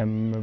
M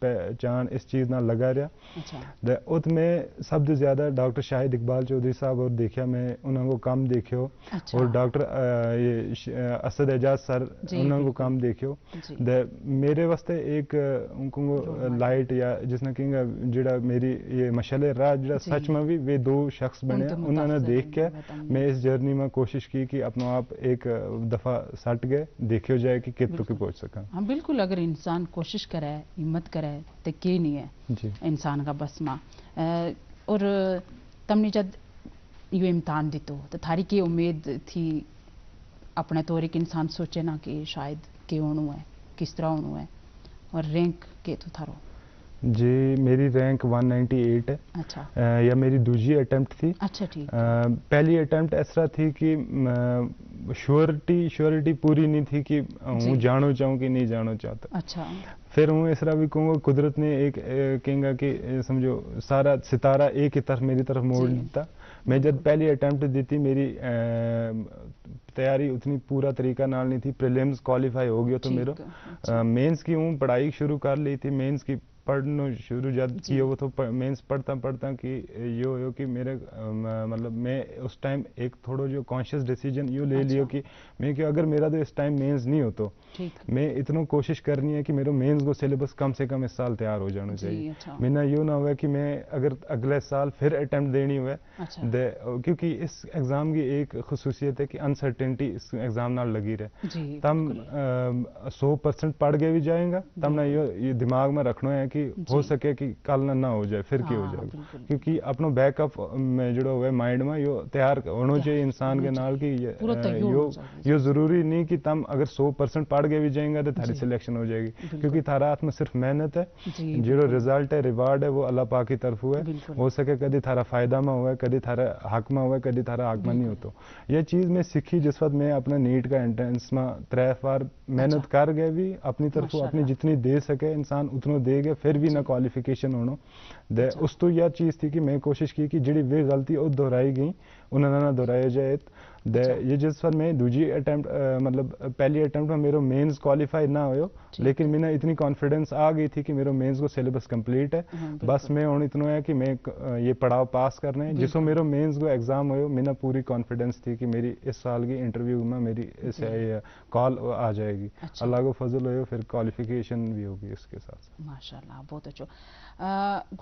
پہچان اس چیز نہ لگا رہا اچھا ات میں سب تو زیادہ ڈاکٹر شاہد اقبال چودھری صاحب اور دیکھا میں انہوں کو کم دیکھو اور ڈاکٹر اسد اعجاز سر انہوں کو کم دیکھو میرے واسطے ایک لائٹ یا جس نے کہیں گا جڑا میری یہ مشعل راہ جڑا سچ میں بھی وہ دو شخص بنے انہوں نے دیکھ کے میں اس جرنی میں کوشش کی کہ اپنا آپ ایک دفعہ سٹ گئے دیکھو جائے کہ کت تک پہنچ سکا. ہاں بالکل اگر انسان کوشش کرے ہمت کرے تو کی نہیں ہے انسان کا بسما. اور تم نے جب یہ امتحان دیتو تو تھاری کی امید تھی اپنے طور ایک انسان سوچے نا کہ شاید کہ ہونا ہے کس طرح ہونا ہے اور رینک کے تو تھارو؟ جی میری رینک 198 ہے. اچھا یا میری دوسری اٹیمپٹ تھی. اچھا ٹھیک. پہلی اٹیمپٹ اس طرح تھی کہ شیورٹی پوری نہیں تھی کہ ہوں جانو چاہوں کہ نہیں جانو چاہتا. اچھا پھر ہوں اس طرح بھی کہوں گا قدرت نے ایک کہیں گا کہ سمجھو سارا ستارہ ایک ہی طرف میری طرف موڑ دیتا. میں جب پہلی اٹیمپٹ دی تھی میری تیاری اتنی پورا طریقہ نال نہیں تھی. پریلیمز کوالیفائی ہو گیا تو میرا مینس کی ہوں پڑھائی شروع کر لی تھی. مینس کی پڑھنا شروع جب کیا وہ تو مینس پڑھتا کہ یہ ہو کہ میرے مطلب میں اس ٹائم ایک تھوڑا جو کانشیس ڈیسیجن یہ لے لیا کہ میں کہ اگر میرا تو اس ٹائم مینس نہیں ہو تو میں اتنا کوشش کرنی ہے کہ میرا مینس کو سلیبس کم سے کم اس سال تیار ہو جانا چاہیے. میں نہ یہ نہ ہوا کہ میں اگر اگلے سال پھر اٹیمپٹ دینی ہوئے کیونکہ اس ایگزام کی ایک خصوصیت ہے کہ انسرٹینٹی اس ایگزام نال لگی رہے. تم 100% پڑھ کے بھی جائیں گا تم نہ یہ دماغ میں رکھنا ہے کہ ہو سکے کہ کل نہ ہو جائے پھر کیا ہو جائے گا. کیونکہ اپنا بیک اپ میں جڑا ہوا ہے مائنڈ میں یہ تیار ہونا چاہیے انسان کے نال کہ یہ ضروری نہیں کہ تم اگر 100% پڑھ کے بھی جائیں گا تو تھاری سلیکشن ہو جائے گی. کیونکہ تھارا ہاتھ میں صرف محنت ہے. جو رزلٹ ہے ریوارڈ ہے وہ اللہ پاک کی طرف ہے. ہو سکے کدی تھارا فائدہ میں ہوا ہے کدی تھارا حق میں ہوا ہے کدی تھارا حق میں نہیں ہوتا. یہ چیز میں سیکھی جس وقت میں اپنا نیٹ کا انٹرنس میں 3 بار محنت کر گئے بھی اپنی طرف اپنی جتنی دے سکے انسان اتنا دے گئے پھر بھی نہ کوالیفیکیشن ہونا. اس تو یہ چیز تھی کہ میں کوشش کی کہ جڑی وہ غلطی وہ دہرائی گئی انہوں نے دہرایا جائے. یہ جس وقت میں دوسری اٹیمپٹ مطلب پہلی اٹیمپٹ میں میرا مینس کوالیفائی نہ ہو لیکن میں اتنی کانفیڈنس آ گئی تھی کہ میرا مینس کو سلیبس کمپلیٹ ہے. بس میں ہوں اتنا ہے کہ میں یہ پڑھاؤ پاس کرنا ہے. جس کو میرا مینس کو ایگزام ہو میں پوری کانفیڈنس تھی کہ میری اس سال کی انٹرویو میں میری کال آ جائے گی. اللہ کو فضل ہو پھر کوالیفیکیشن بھی ہوگی اس کے ساتھ. ماشاء اللہ بہت اچھا.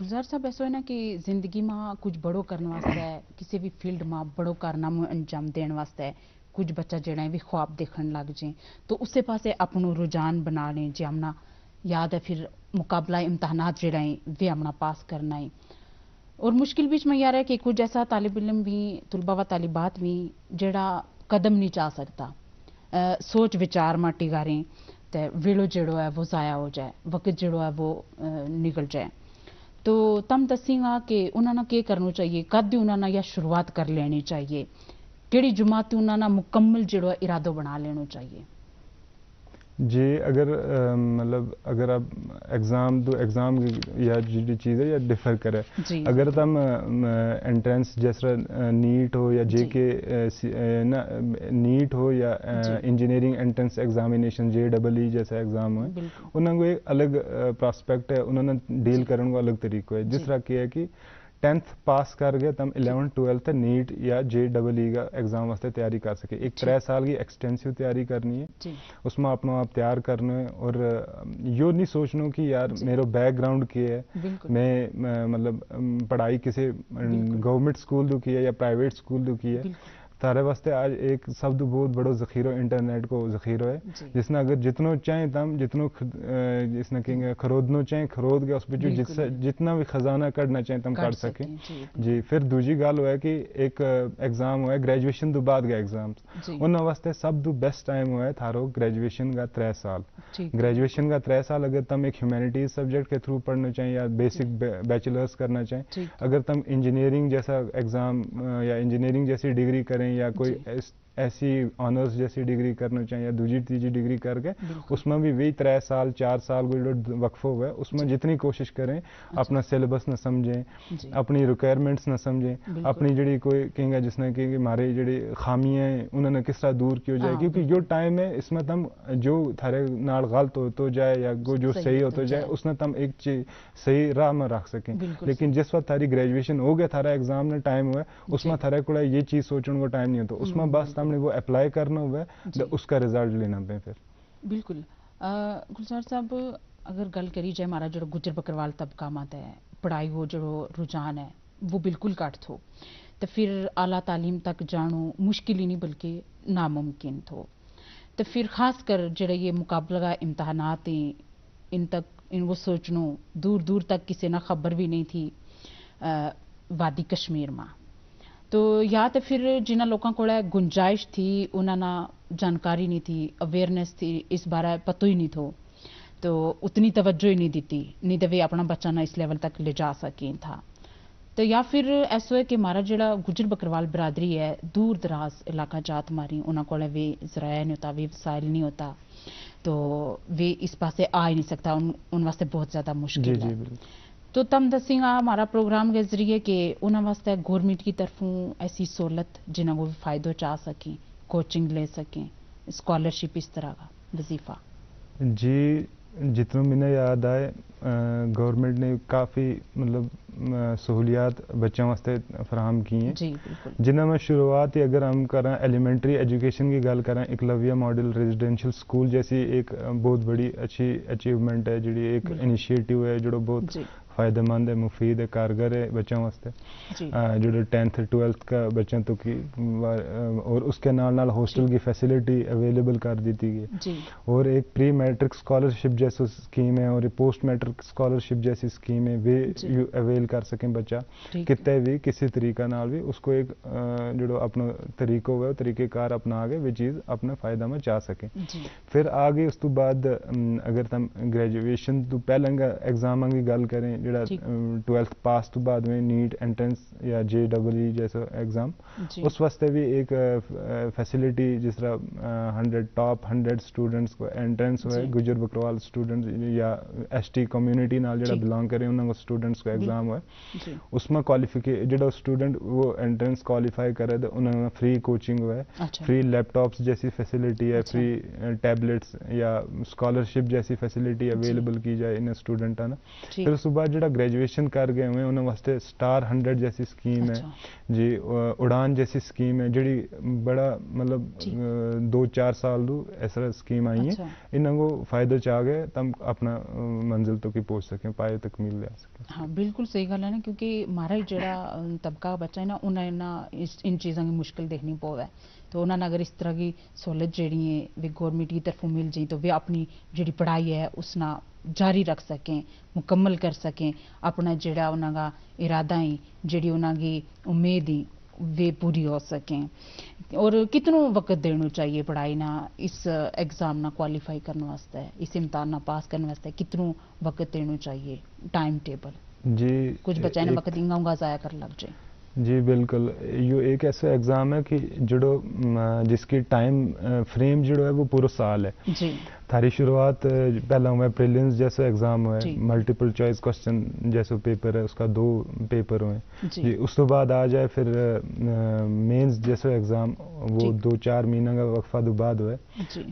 گلزار صاحب ایسا ہے نا کہ زندگی میں کچھ بڑو کرنے واسطے کسی بھی فیلڈ میں بڑو کارناموں انجام دین واسطے کچھ بچہ جڑا ہے بھی خواب دیکھن لگ جائیں تو اسے پاسے اپنوں رجحان بنا لیں جی ہمنا یاد ہے پھر مقابلہ امتحانات جڑا ہیں وہ ہمنا پاس کرنا ہے. اور مشکل بیچ میں یار ہے کہ کچھ ایسا طالب علم بھی طلبہ و طالبات بھی جڑا قدم نہیں چاہ سکتا سوچ وچار میں ٹگاریں تو ویلو جڑو ہے وہ ضائع ہو جائے وقت جڑو ہے وہ نکل جائے. تو تم دسی گا کہ انہوں نے کیا کرنا چاہیے کد انہوں نے یا شروعات کر لینی چاہیے کیڑی جماعت انہوں نے مکمل جڑو ہے ارادہ بنا لینا چاہیے؟ جی اگر مطلب اگر آپ ایگزام تو ایگزام یا جی چیز ہے یا ڈفر کرے اگر تم انٹرنس جیسا نیٹ ہو یا جے کے نیٹ ہو یا انجینئرنگ انٹرنس ایگزامینیشن JEE جیسا ایگزام ہے انہوں کو ایک الگ پراسپیکٹ ہے انہوں نے ڈیل کرنے کو الگ طریقہ ہے. جس طرح کیا ہے کہ 10th پاس کر گئے تم 11th 12th نیٹ یا JEE کا ایگزام واسطے تیاری کر سکے. ایک 3 سال کی ایکسٹینسیو تیاری کرنی ہے اس میں اپنا آپ تیار کرنا ہے. اور یہ نہیں سوچنا کہ یار میرا بیک گراؤنڈ کیا ہے میں مطلب پڑھائی کسی گورنمنٹ اسکول تو کیا یا پرائیویٹ اسکول تو کیا ہے. تارے واسطے آج ایک سب تو بہت بڑا ذخیرہ انٹرنیٹ کو ذخیرہ ہے جس نے اگر جتنا چاہیں تم جتنا جس نے کہیں گے خرودنا چاہیں خرود کے اس پہ جو جتنا بھی خزانہ کڑنا چاہیں تم کر سکیں. جی پھر دوسری گل ہوا ہے کہ ایک ایگزام ہوا ہے گریجویشن تو بعد کے ایگزامس انہوں واسطے سب تو بیسٹ ٹائم ہوا ہے تھارو گریجویشن کا 3 سال. گریجویشن کا 3 سال اگر تم ایک ہیومینٹیز سبجیکٹ کے تھرو پڑھنا چاہیں یا بیسک بیچلرس کرنا چاہیں اگر تم انجینئرنگ جیسا ایگزام یا انجینئرنگ جیسی ڈگری کریں یا کوئی ایسی آنرس جیسی ڈگری کرنا چاہیں یا دوجی تیجی ڈگری کر کے اس میں بھی وہی 3 سال 4 سال کو جو وقفہ ہوا ہے اس میں جتنی کوشش کریں اپنا سلیبس نہ سمجھیں اپنی ریکوائرمنٹس نہ سمجھیں اپنی جڑی کوئی کہیں گا جس نے کہ ہمارے جڑی خامیاں ہیں انہوں نے کس طرح دور کی جائے کیونکہ جو ٹائم ہے اس میں تم جو تھارے نال غلط ہو جائے یا جو صحیح ہو جائے اس نے تم ایک چیز صحیح راہ میں رکھ سکیں. لیکن جس وقت تھاری گریجویشن ہو گیا تھارا ایگزام نے ٹائم ہوا ہے اس میں تھارے کو یہ چیز سوچنے کو ٹائم نہیں ہوتا اس میں بس تم نے وہ اپلائی کرنا ہوا ہے اس کا رزلٹ لینا پہ پھر. بالکل گلزار صاحب اگر گل کری جائے ہمارا جو گجر بکروال طبقہ مت ہے پڑھائی وہ جو رجحان ہے وہ بالکل کٹ تھو تو پھر اعلیٰ تعلیم تک جانو مشکل ہی نہیں بلکہ ناممکن تھو تو پھر خاص کر جڑے یہ مقابلہ امتحانات ہیں ان تک ان وہ سوچنو دور دور تک کسی نہ خبر بھی نہیں تھی وادی کشمیر میں تو یا تو پھر جنہ لوگوں کو گنجائش تھی انہوں نے جانکاری نہیں تھی اویئرنیس تھی اس بارے پتہ ہی نہیں تھو تو اتنی توجہ ہی نہیں دیتی نہیں تو وہ اپنا بچہ نہ اس لیول تک لے جا سکیں تھا تو یا پھر ایسا ہے کہ ہمارا جڑا گجر بکروال برادری ہے دور دراز علاقہ جات ہماری انہوں کو بھی ذرائع نہیں ہوتا بھی وسائل نہیں ہوتا تو وہ اس پاسے آ ہی نہیں سکتا ان واسطے بہت زیادہ مشکل ہے. تو تم دسیں گا ہمارا پروگرام کے ذریعے کہ انہوں واسطے گورنمنٹ کی طرفوں ایسی سہولت جنہوں کو فائدہ چاہ سکیں کوچنگ لے سکیں اسکالرشپ اس طرح کا وظیفہ. جی جتنا میں یاد آئے گورنمنٹ نے کافی مطلب سہولیات بچوں واسطے فراہم کی ہیں جی بالکل جنہوں میں شروعات ہی اگر ہم کریں ایلیمنٹری ایجوکیشن کی گل کریں اکلویہ ماڈل ریزیڈینشیل اسکول جیسی ایک بہت بڑی اچھی اچیومنٹ ہے جڑی ایک انیشیٹو ہے جو بہت فائدہ مند ہے مفید ہے کارگر ہے بچوں واسطے جو 10th 12th کا بچوں تو کی اور اس کے نال ہاسٹل کی فیسلٹی اویلیبل کر دیتی گئی اور ایک پری میٹرک اسکالرشپ جیسے اسکیم ہے اور پوسٹ میٹرک اسکالرشپ جیسی اسکیم ہے وہ اویل کر سکیں بچہ کتے بھی کسی طریقہ نال بھی اس کو ایک جو اپنا طریقہ ہوا طریقہ کار اپنا آگے وہ چیز اپنے فائدہ میں چاہ سکیں. پھر آگے اس تو بعد اگر تم گریجویشن تو پہلے ایگزام کی گل کریں جڑا 12th پاس تو بعد میں نیٹ انٹرنس یا JEE جیسا ایگزام اس واسطے بھی ایک فیسلٹی جس طرح 100 ٹاپ 100 اسٹوڈنٹس کو انٹرنس ہوئے گجر بکروال اسٹوڈنٹ یا ST کمیونٹی نال جڑا بلانگ کریں انہوں کو اسٹوڈنٹس کو ایگزام ہوئے اس میں کوالیفیکیشن جڑا اسٹوڈنٹ وہ انٹرنس کوالیفائی کرے تو انہوں نے فری کوچنگ ہوئے فری لیپ ٹاپس جیسی فیسلٹی ہے فری ٹیبلٹس یا اسکالرشپ جیسی فیسلٹی اویلیبل کی جائے ان اسٹوڈنٹوں نے. پھر اس کے بعد جڑا گریجویشن کر گئے ہوئے انہوں واسطے سٹار 100 جیسی اسکیم ہے جی اڑان جیسی اسکیم ہے جڑی بڑا مطلب 2-4 سال دو ایسا اسکیم آئی ہیں انہوں کو فائدہ چاہ گئے تم اپنا منزل تو کی پہنچ سکیں پائے تکمیل لے سکیں. ہاں بالکل صحیح گل ہے نا کیونکہ ہمارا جڑا طبقہ بچہ ہے نا انہیں ان چیزوں کی مشکل دیکھنی پو ہے تو انہوں نے اگر اس طرح کی سہولت جیڑی ہے وہ گورنمنٹ کی طرفوں مل جائیں تو وہ اپنی جڑی پڑھائی ہے اس نہ جاری رکھ سکیں مکمل کر سکیں اپنا جڑا انہوں کا ارادہ ہیں جڑی انہوں کی امید ہیں وہ پوری ہو سکیں. اور کتنوں وقت دینا چاہیے پڑھائی نہ اس ایگزام نہ کوالیفائی کرنے واسطے اس امتحان نہ پاس کرنے واسطے کتنوں وقت دینا چاہیے ٹائم ٹیبل جی کچھ بچے نے وقت انگا ضائع کر لگ جائے. جی بالکل یہ ایک ایسا ایگزام ہے کہ جڑو جس کی ٹائم فریم جڑو ہے وہ پورا سال ہے. جی تھاری شروعات پہلا ہوا ہے پریلمز جیسا ایگزام ہوا ہے ملٹیپل چوائس کوسچن جیسا پیپر ہے اس کا 2 پیپر ہوئے جی اس تو بعد آ جائے پھر مینز جیسا ایگزام وہ 2-4 مہینہ کا وقفہ دو بعد ہوئے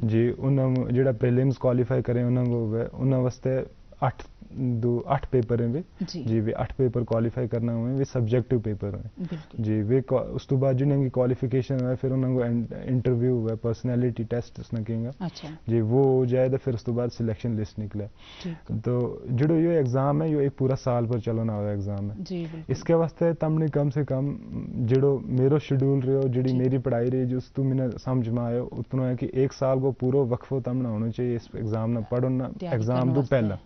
جی انہوں جڑا پریلمز کوالیفائی کریں انہوں کو ہوئے انہوں واسطے 8 پیپر ہیں جی وہ 8 پیپر کوالیفائی کرنا ہوئے وہ سبجیکٹو پیپر ہیں جی وہ اس تو بعد جنہیں کی کوالیفیکیشن ہوئے پھر انہوں کو انٹرویو ہوئے پرسنالٹی ٹیسٹ اس نے کہیں گا جی وہ ہو جائے تو پھر اس تو بعد سلیکشن لسٹ نکلے. تو جڑو یہ ایگزام ہے یہ ایک پورا سال پر چلنا ہوا ایگزام ہے اس کے واسطے تم نے کم سے کم جڑو میرو شیڈول رہے ہو جڑی میری پڑھائی رہی جو تو میں نے سمجھ میں آئے اتنا ہے کہ 1 سال کو پورا وقفہ تم نہ ہونا چاہیے اس ایگزام نہ پڑھنا ایگزام تو پہلا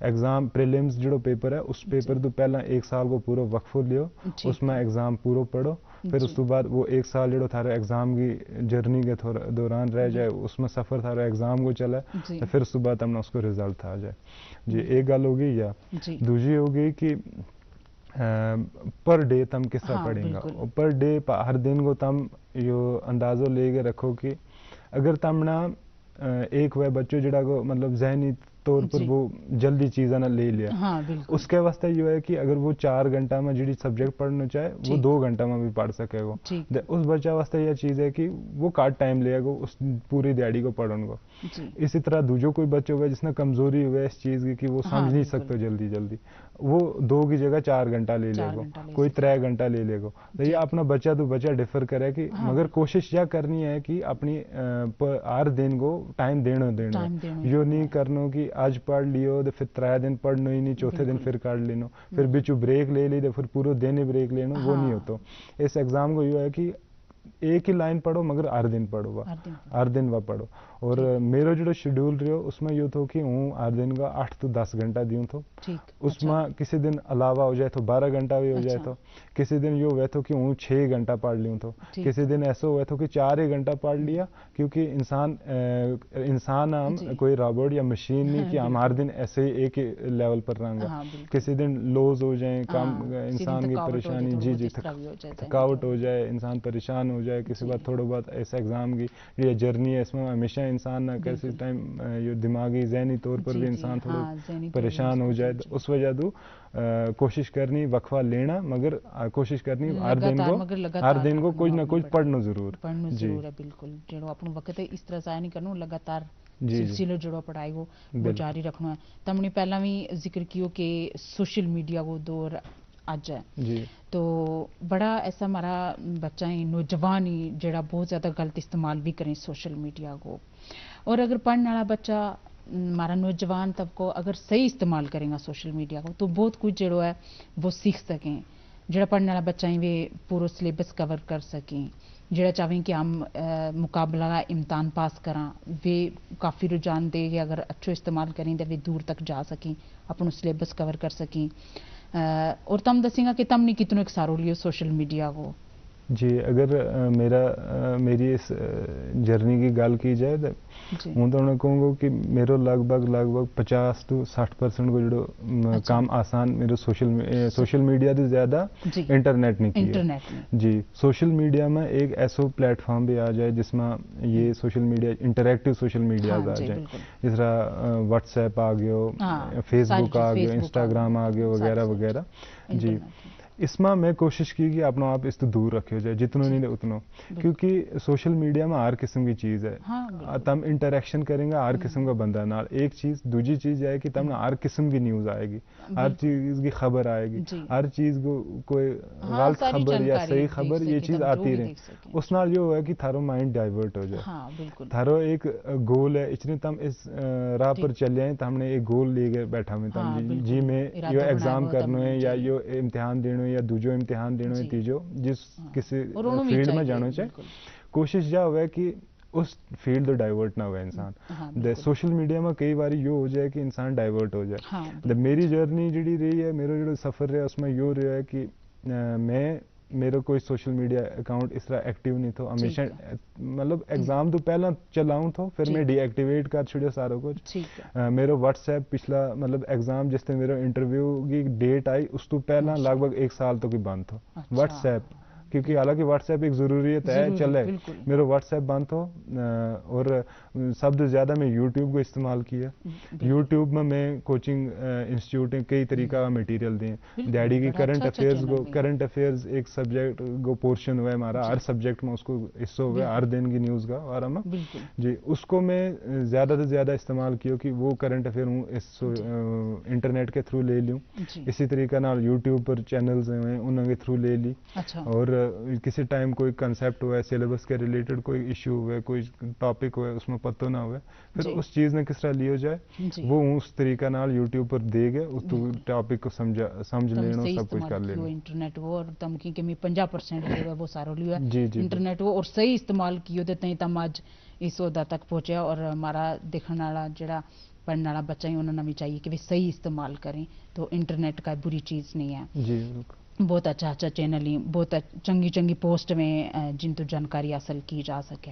ایگزام پریلمز جڑو پیپر ہے اس پیپر تو پہلا 1 سال کو پورا وقفہ لیو اس میں ایگزام پورا پڑھو پھر اس تو بعد وہ 1 سال جڑو تھارا ایگزام کی جرنی کے دوران رہ جائے اس میں سفر تھارا ایگزام کو چلے تو پھر اس تو بعد ہم نے اس کو رزلٹ آ جائے. جی ایک گل ہوگی یا دوسری ہوگی کہ پر ڈے تم کس طرح ہاں پڑھیں گا بالکل. پر ڈے ہر دن کو تم یہ اندازہ لے کے رکھو کہ اگر تم نہ ایک وہ بچوں جڑا کو مطلب ذہنی طور پر جی. وہ جلدی چیزیں نہ لے لیا ہاں بالکل. اس کے واسطے یہ ہے کہ اگر وہ 4 گھنٹہ میں جڑی سبجیکٹ پڑھنا چاہے وہ ٹھیک. 2 گھنٹہ میں بھی پڑھ سکے گا. ٹھیک. اس بچہ واسطے یہ چیز ہے کہ وہ کٹ ٹائم لے گا اس پوری دیہڑی کو پڑھن کو. جی. اسی طرح دوجو کوئی بچہ ہوگا جس نے کمزوری ہوئی ہے اس چیز کی کہ وہ ہاں سمجھ نہیں بالکل. سکتے جلدی جلدی, وہ 2 کی جگہ 4 گھنٹہ لے لے 4 گا, گھنٹہ لے کوئی سکتے. 3 گھنٹہ لے لے گا. تو یہ اپنا بچہ تو بچہ ڈفر کرے کہ ہاں مگر کوشش یہ کرنی ہے کہ اپنی ہر دن کو ٹائم دینا ٹائم دینا یہ نہیں کرنا کہ آج پڑھ لیو تو پھر 3 دن پڑھنا ہی نہیں, چوتھے دن بالکل. پھر کر لینا, پھر بچو بریک لے لی تو پھر پورا دن ہی بریک لینا, وہ نہیں ہوتا. اس ایگزام کو یہ ہے کہ ایک ہی لائن پڑھو مگر ہر دن پڑھو, ہر دن وہ پڑھو. اور میرا جو شیڈول رہو اس میں یہ تھو کہ ہوں ہر دن کا 8 to 10 گھنٹہ دیوں تھو. اس میں کسی دن علاوہ ہو جائے تو 12 گھنٹہ بھی ہو جائے تو, کسی دن یہ ہوئے تو کہ ہوں 6 گھنٹہ پڑھ لیوں تو, کسی دن ایسا ہوئے تو کہ 4 ہی گھنٹہ پڑھ لیا, کیونکہ انسان ہم کوئی روبوٹ یا مشین نہیں کہ ہم ہر دن ایسے ہی ایک ہی لیول پر رہیں گا. کسی دن لوز ہو جائیں, کام انسان کی پریشانی, جی تھکاوٹ ہو جائے, انسان پریشان ہو جائے, کسی بات تھوڑا بہت ایسا ایگزام کی یہ جرنی ہے اس میں ہمیشہ انسان نہ کسی ٹائم یہ دماغی ذہنی طور پر بھی انسان تھوڑا پریشان ہو جائے. اس وجہ تو کوشش کرنی وقفہ لینا, مگر کوشش کرنی ہر دن کو کچھ نہ کچھ پڑھنا ضرور ہے. بالکل جو اپنا وقت ہے اس طرح ضائع نہیں کرنا, لگاتار سلسلہ جڑا پڑھائی وہ جاری رکھنا ہے. تم نے پہلا بھی ذکر کیو کہ سوشل میڈیا وہ دور اج ہے, تو بڑا ایسا ہمارا بچہ ہی نوجوان ہی جڑا بہت زیادہ غلط استعمال بھی کریں سوشل میڈیا کو. اور اگر پڑھنے والا بچہ ہمارا نوجوان طبقہ اگر صحیح استعمال کرے گا سوشل میڈیا کو تو بہت کچھ جڑا ہے وہ سیکھ سکیں. جڑا پڑھنے والا بچہ ہی وہ پورا سلیبس کور کر سکیں, جڑا چاہیں کہ ہم مقابلہ امتحان پاس کراں وہ کافی رجحان دے گے. اگر اچھو استعمال کریں تو وہ دور تک جا سکیں, اپنا سلیبس کور کر سکیں. اور تم دسیں گا کہ تم نے کتنا ایک سارو لیو سوشل میڈیا کو. جی اگر میری اس جرنی کی گل کی جائے تو ہوں تو انہیں کہوں گا کہ میرا لگ بھگ 50 to 60% کو جو کام آسان میرے سوشل میڈیا سے زیادہ انٹرنیٹ نے کیا. جی سوشل میڈیا میں ایک ایسا پلیٹ فارم بھی آ جائے جس میں یہ social media interactive social media آ جائے, جس طرح واٹس ایپ آ گیا, فیس بک آ گیا, انسٹاگرام آ گیا وغیرہ وغیرہ. جی اس میں کوشش کی کہ اپنا آپ اس تو دور رکھے جائے جتنا نہیں اتنا, کیونکہ سوشل میڈیا میں ہر قسم کی چیز ہے. تم انٹریکشن کریں گا ہر قسم کا بندہ نال, ایک چیز دوجی چیز ہے کہ تم ہر قسم کی نیوز آئے گی, ہر چیز کی خبر آئے گی, ہر چیز کو کوئی غلط خبر یا صحیح خبر یہ چیز آتی رہے. اس نال یہ ہوا کہ تھارو مائنڈ ڈائیورٹ ہو جائے, تھارو ایک گول ہے اتنی تم اس راہ پر چل جائیں تو ہم نے ایک گول لے کے بیٹھا ہوئے تم جی میں یہ ایگزام کرنا ہے یا یہ امتحان دینا یا دوجو امتحان دینا ہے تیجو جس کسی فیلڈ میں جانا چاہے, کوشش یہ ہوئے کہ اس فیلڈ ڈائیورٹ نہ ہوئے انسان. سوشل میڈیا میں کئی بار یہ ہو جائے کہ انسان ڈائیورٹ ہو جائے. میری جرنی جڑی رہی ہے, میرا جو سفر رہا اس میں یہ رہا ہے کہ میرا کوئی سوشل میڈیا اکاؤنٹ اس طرح ایکٹیو نہیں تھا ہمیشہ, مطلب ایگزام تو پہلا چلاؤں تھا پھر میں ڈی ایکٹیویٹ کر چھڑیا سارا کچھ. میرا واٹس ایپ پچھلا مطلب ایگزام جس طرح میرا انٹرویو کی ڈیٹ آئی اس تو پہلا لگ بھگ 1 سال تو بند تھا واٹس ایپ, کیونکہ حالانکہ واٹس ایپ ایک ضروریت ہے چلے, میرا واٹس ایپ بند ہو. اور سب سے زیادہ میں یوٹیوب کو استعمال کیا. یوٹیوب میں کوچنگ انسٹیٹیوٹ کئی طریقہ کا مٹیریل دیں, ڈیڈی کی کرنٹ افیئرز ایک سبجیکٹ کو پورشن ہوا ہے ہمارا, ہر سبجیکٹ میں اس کو حصہ ہوا ہے ہر دن کی نیوز کا اور ہم جی اس کو میں زیادہ سے زیادہ استعمال کیا کہ وہ کرنٹ افیئر ہوں اس انٹرنیٹ کے تھرو لے لوں. اسی طریقہ نال یوٹیوب پر چینلز ہیں انہوں کے تھرو لے لی. اور کسی ٹائم کوئی کنسیپٹ ہوا ہے سلیبس کے ریلیٹڈ کوئی ایشو ہوا ہے کوئی ٹاپک ہوا ہے اس میں پتہ نہ ہوا ہے پھر اس چیز نے کس طرح لیا جائے وہ اس طریقہ نال یوٹیوب پر دے گئے اس ٹاپک کو سمجھ لینا سب کچھ کر لینا. انٹرنیٹ وہ اور تم کی میں 50% جو ہے وہ سارا لیا انٹرنیٹ وہ اور صحیح استعمال کیے ہوتے ہیں تم اج اس عہدہ تک پہنچیا. اور ہمارا دیکھنے والا جڑا پڑھنے والا بچہ ہی انہوں نے بھی چاہیے کہ وہ صحیح استعمال کریں, تو انٹرنیٹ کا بری چیز نہیں ہے. جی بہت اچھا چینل ہی بہت چنگی پوسٹ میں جن تو جانکاری حاصل کی جا سکے.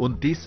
29